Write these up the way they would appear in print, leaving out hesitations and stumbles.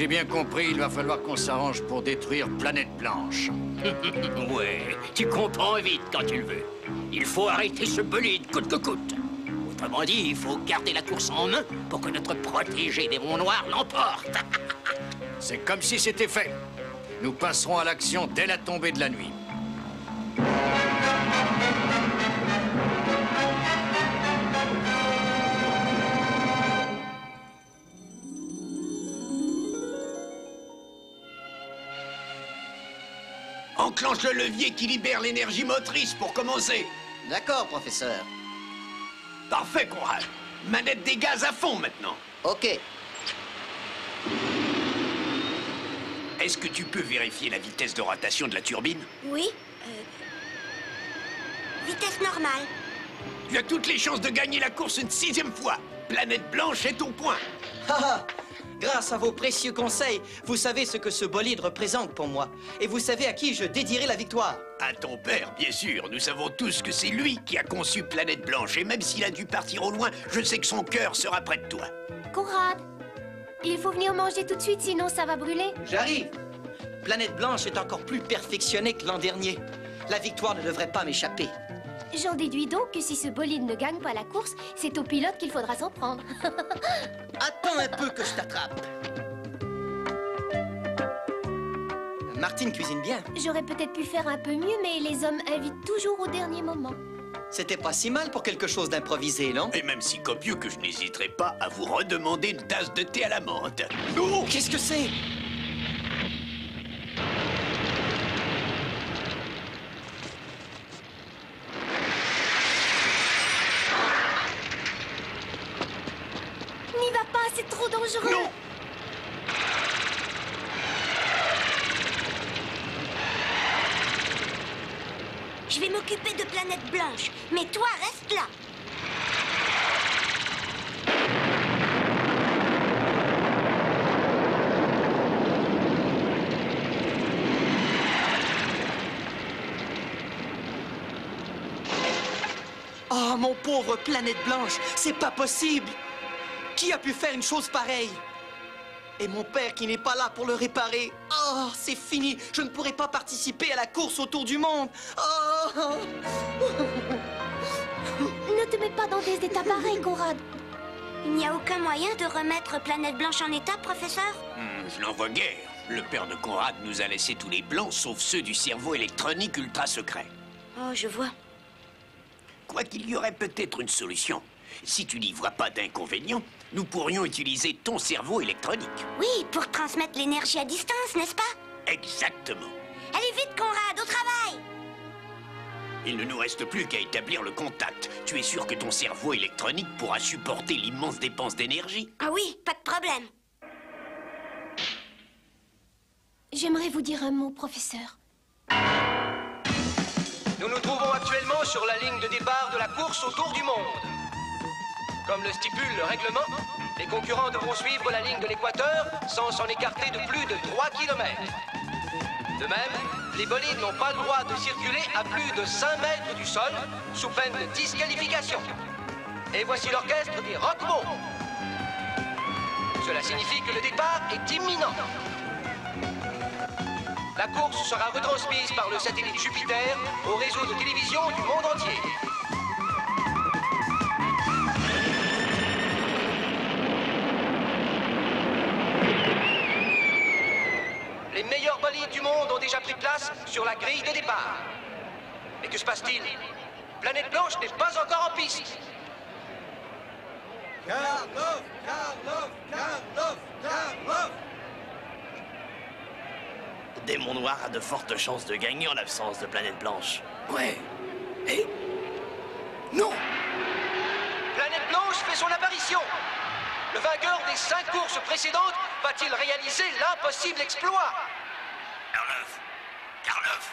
j'ai bien compris, il va falloir qu'on s'arrange pour détruire Planète Blanche. Ouais, tu comprends vite quand tu le veux. Il faut arrêter ce bolide coûte que coûte. Autrement dit, il faut garder la course en main pour que notre protégé des monts noirs l'emporte. C'est comme si c'était fait. Nous passerons à l'action dès la tombée de la nuit. Enclenche le levier qui libère l'énergie motrice pour commencer. D'accord, professeur. Parfait, Conrad. Manette des gaz à fond maintenant. Ok. Est-ce que tu peux vérifier la vitesse de rotation de la turbine? Oui. Vitesse normale. Tu as toutes les chances de gagner la course une 6e fois. Planète Blanche est au point. Haha! Grâce à vos précieux conseils, vous savez ce que ce bolide représente pour moi. Et vous savez à qui je dédierai la victoire. À ton père, bien sûr. Nous savons tous que c'est lui qui a conçu Planète Blanche. Et même s'il a dû partir au loin, je sais que son cœur sera près de toi. Conrad, il faut venir manger tout de suite, sinon ça va brûler. J'arrive. Planète Blanche est encore plus perfectionnée que l'an dernier. La victoire ne devrait pas m'échapper. J'en déduis donc que si ce bolide ne gagne pas la course, c'est au pilote qu'il faudra s'en prendre. Attends un peu que je t'attrape. Martine cuisine bien. J'aurais peut-être pu faire un peu mieux, mais les hommes invitent toujours au dernier moment. C'était pas si mal pour quelque chose d'improvisé, non? Et même si copieux que je n'hésiterai pas à vous redemander une tasse de thé à la menthe. Oh! Qu'est-ce que c'est? N'y va pas, c'est trop dangereux. Non! Je vais m'occuper de Planète Blanche, mais toi, reste là. Oh, mon pauvre Planète Blanche, c'est pas possible! Qui a pu faire une chose pareille? Et mon père qui n'est pas là pour le réparer. Oh, c'est fini. Je ne pourrai pas participer à la course autour du monde. Oh. Ne te mets pas dans des états pareils, Conrad. Il n'y a aucun moyen de remettre Planète Blanche en état, professeur? Je n'en vois guère. Le père de Conrad nous a laissé tous les plans, sauf ceux du cerveau électronique ultra secret. Oh, je vois. Quoi qu'il y aurait peut-être une solution. Si tu n'y vois pas d'inconvénient, nous pourrions utiliser ton cerveau électronique. Oui, pour transmettre l'énergie à distance, n'est-ce pas? Exactement. Allez vite, Conrad, au travail! Il ne nous reste plus qu'à établir le contact. Tu es sûr que ton cerveau électronique pourra supporter l'immense dépense d'énergie? Ah oui, pas de problème. J'aimerais vous dire un mot, professeur. Nous nous trouvons actuellement sur la ligne de départ de la course autour du monde. Comme le stipule le règlement, les concurrents devront suivre la ligne de l'équateur sans s'en écarter de plus de 3 km. De même, les bolides n'ont pas le droit de circuler à plus de 5 mètres du sol, sous peine de disqualification. Et voici l'orchestre des Rockmos. Cela signifie que le départ est imminent. La course sera retransmise par le satellite Jupiter au réseau de télévision du monde entier. Les meilleurs bolides du monde ont déjà pris place sur la grille de départ. Mais que se passe-t-il? Planète Blanche n'est pas encore en piste. Karloff! Démon Noir a de fortes chances de gagner en l'absence de Planète Blanche. Ouais. Et... non! Planète Blanche fait son apparition. Le vainqueur des 5 courses précédentes va-t-il réaliser l'impossible exploit? Karloff!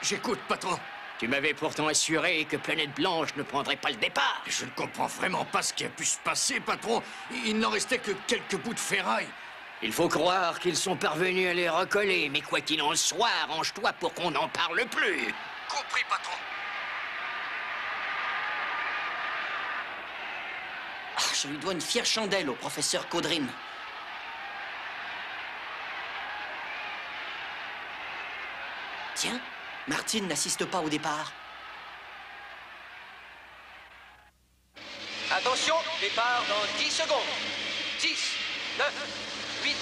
J'écoute, patron. Tu m'avais pourtant assuré que Planète Blanche ne prendrait pas le départ. Je ne comprends vraiment pas ce qui a pu se passer, patron. Il n'en restait que quelques bouts de ferraille. Il faut croire qu'ils sont parvenus à les recoller, mais quoi qu'il en soit, arrange-toi pour qu'on n'en parle plus. Compris, patron. Ah, je lui dois une fière chandelle au professeur Caudrine. Tiens, Martine n'assiste pas au départ. Attention, départ dans 10 secondes. 10, 9, 8,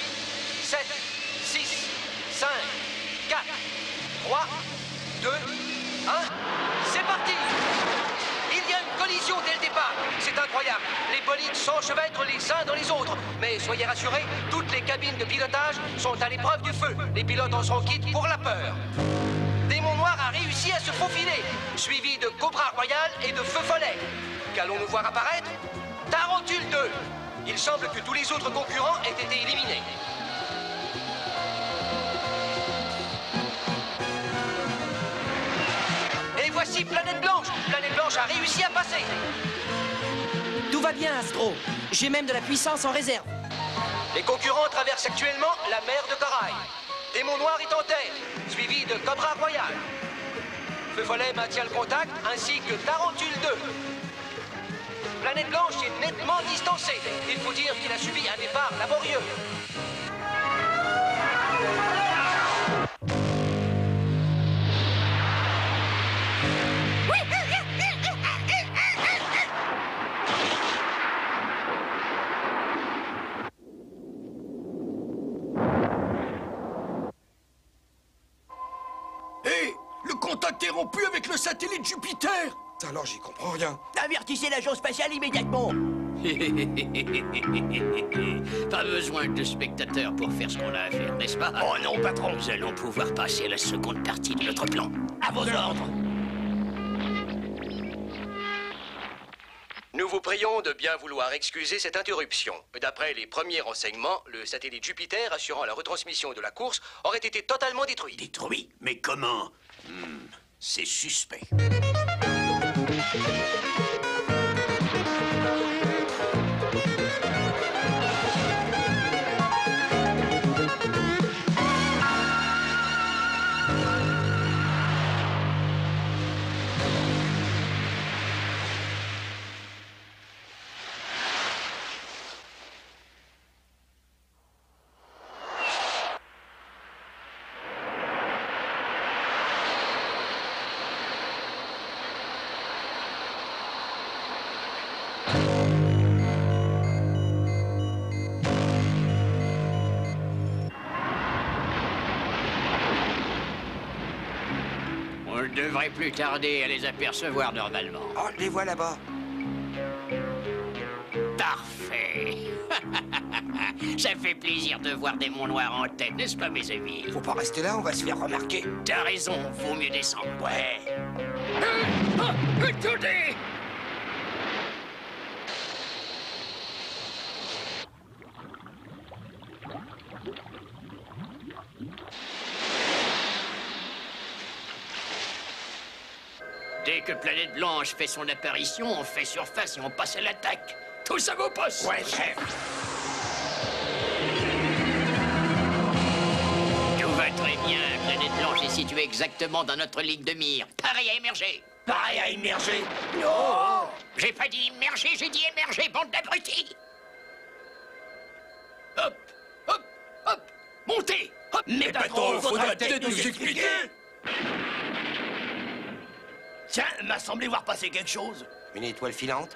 7, 6, 5, 4, 3, 2, 1. C'est parti! Il y a une collision dès le départ. C'est incroyable. Les bolides s'enchevêtrent les uns dans les autres. Mais soyez rassurés, toutes les cabines de pilotage sont à l'épreuve du feu. Les pilotes en seront quittes pour la peur. Démon Noir a réussi à se faufiler, suivi de Cobra Royal et de Feu Follet. Qu'allons-nous voir apparaître? Tarentule 2. Il semble que tous les autres concurrents aient été éliminés. Et voici Planète Blanche. Planète Blanche a réussi à passer. Tout va bien, Astro. J'ai même de la puissance en réserve. Les concurrents traversent actuellement la mer de Corail. Démon Noir est en tête, suivi de Cobra Royal. Feu Follet maintient le contact, ainsi que Tarentule 2. Planète Blanche est nettement distancée. Il faut dire qu'il a subi un départ laborieux. Hé, le contact est rompu avec le satellite Jupiter. Alors j'y comprends rien. Avertissez l'agence spatiale immédiatement. Pas besoin de spectateurs pour faire ce qu'on a à faire, n'est-ce pas? Oh non, patron. Nous allons pouvoir passer à la seconde partie de notre plan. À vos ordres. Nous vous prions de bien vouloir excuser cette interruption. D'après les premiers renseignements, le satellite Jupiter assurant la retransmission de la course aurait été totalement détruit. Détruit? Mais comment? C'est suspect. On ne devrait plus tarder à les apercevoir normalement. Oh, les vois là-bas. Parfait. Ça fait plaisir de voir des monts noirs en tête, n'est-ce pas, mes amis? Faut pas rester là, on va se faire remarquer. T'as raison, vaut mieux descendre. Ouais. Attendez! Dès que Planète Blanche fait son apparition, on fait surface et on passe à l'attaque. Tous à vos postes! Ouais, chef. Tout va très bien. Planète Blanche est située exactement dans notre ligne de mire. Pareil à émerger. Pareil à immerger. Non! J'ai pas dit immerger, j'ai dit émerger, bande d'abrutis! Hop, hop, hop! Montez! Hop! Mais patron, faudra peut-être nous expliquer. Tiens, m'a semblé voir passer quelque chose. Une étoile filante.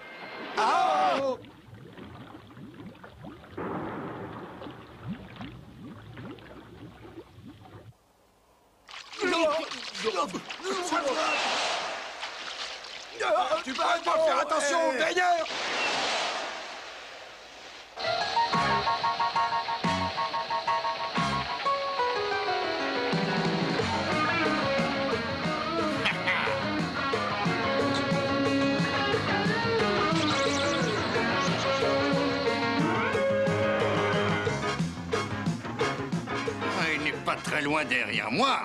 Tu pourrais pas faire attention, d'ailleurs. Il n'est pas très loin derrière moi.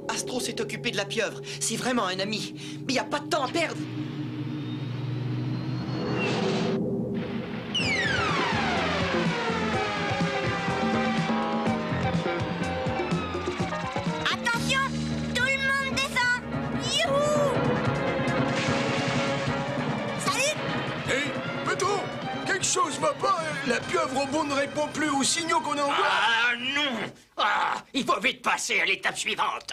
Astro s'est occupé de la pieuvre. C'est vraiment un ami. Mais il n'y a pas de temps à perdre. Attention, tout le monde descend. Youhou! Salut! Hé, Petro, quelque chose va pas. La pieuvre au bout ne répond plus aux signaux qu'on envoie. Ah non! Ah, il faut vite passer à l'étape suivante.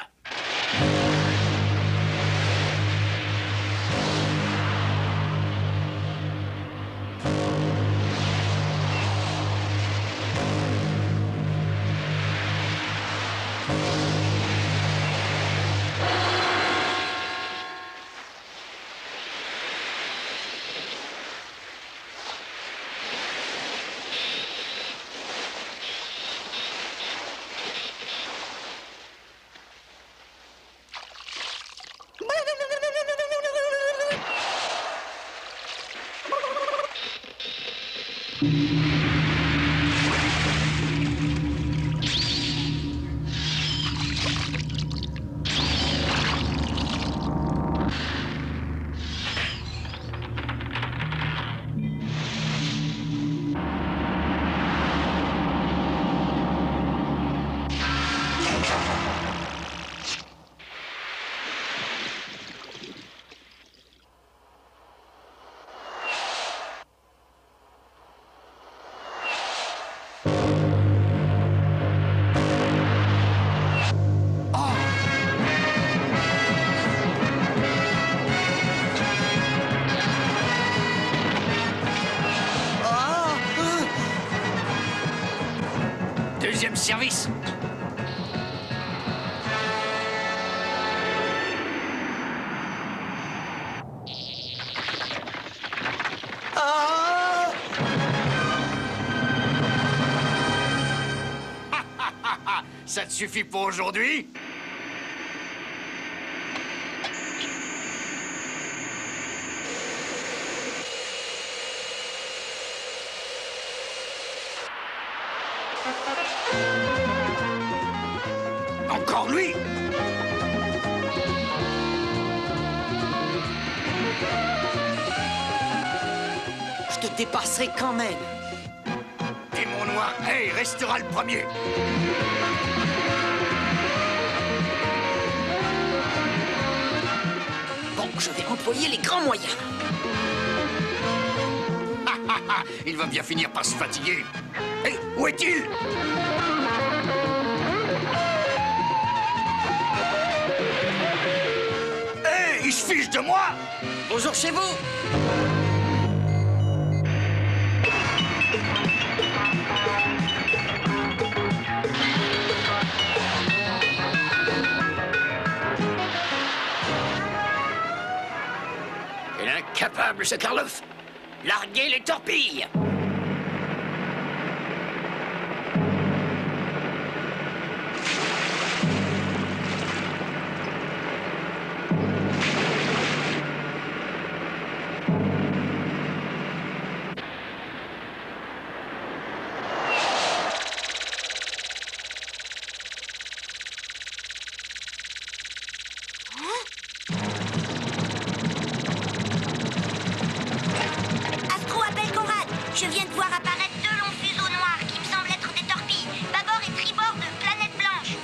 Deuxième service. Ah! Ça te suffit pour aujourd'hui? Encore lui? Je te dépasserai quand même. Démon noir, hey, restera le premier. Bon, je vais employer les grands moyens. Il va bien finir par se fatiguer. Hé, où est-il? Hé, il se fiche de moi? Bonjour chez vous. Quel incapable, ce Karloff! Larguez les torpilles! Astro appelle Conrad. Je viens de voir apparaître deux longs fuseaux noirs qui me semblent être des torpilles. Bâbord et tribord de Planète Blanche.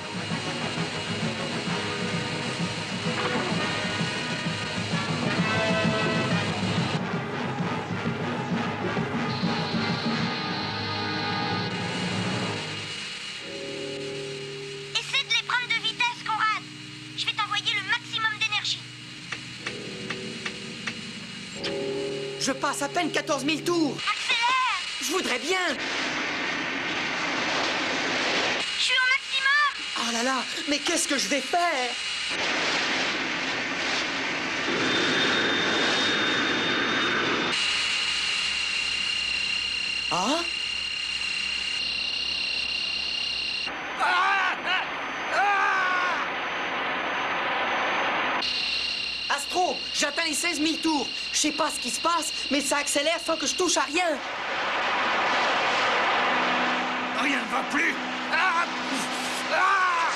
Essaie de les prendre de vitesse, Conrad. Je vais t'envoyer le maximum d'énergie. Je passe à peine 14 000 tours. Accélère! Je voudrais bien. Je suis au maximum! Oh là là, mais qu'est-ce que je vais faire? Ah? J'atteins les 16 000 tours. Je sais pas ce qui se passe, mais ça accélère sans que je touche à rien. Rien ne va plus. Ah! Ah!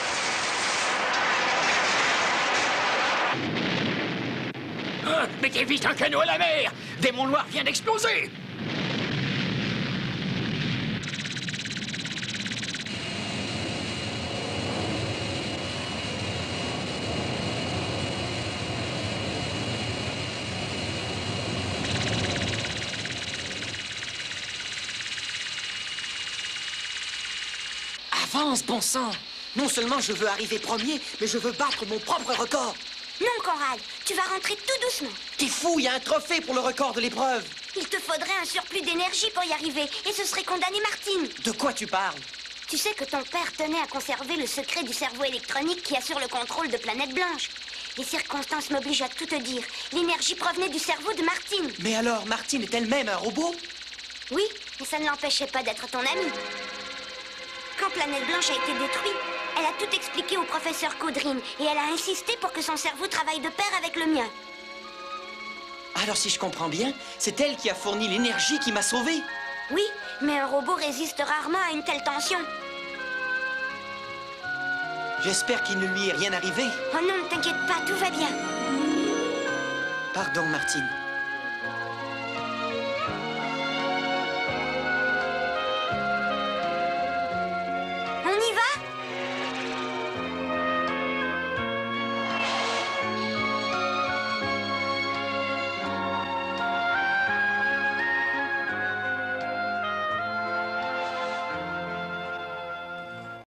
Mettez vite un canot à la mer! Démon Noir vient d'exploser! Avance, bon sang. Non seulement je veux arriver premier, mais je veux battre mon propre record. Non, Conrad, tu vas rentrer tout doucement. T'es fou, il y a un trophée pour le record de l'épreuve. Il te faudrait un surplus d'énergie pour y arriver, et ce serait condamner Martine. De quoi tu parles? Tu sais que ton père tenait à conserver le secret du cerveau électronique qui assure le contrôle de Planète Blanche. Les circonstances m'obligent à tout te dire. L'énergie provenait du cerveau de Martine. Mais alors, Martine est elle-même un robot? Oui, mais ça ne l'empêchait pas d'être ton amie. Quand Planète Blanche a été détruite, elle a tout expliqué au professeur Caudrine et elle a insisté pour que son cerveau travaille de pair avec le mien. Alors, si je comprends bien, c'est elle qui a fourni l'énergie qui m'a sauvé. Oui, mais un robot résiste rarement à une telle tension. J'espère qu'il ne lui est rien arrivé. Oh non, ne t'inquiète pas, tout va bien. Pardon, Martine.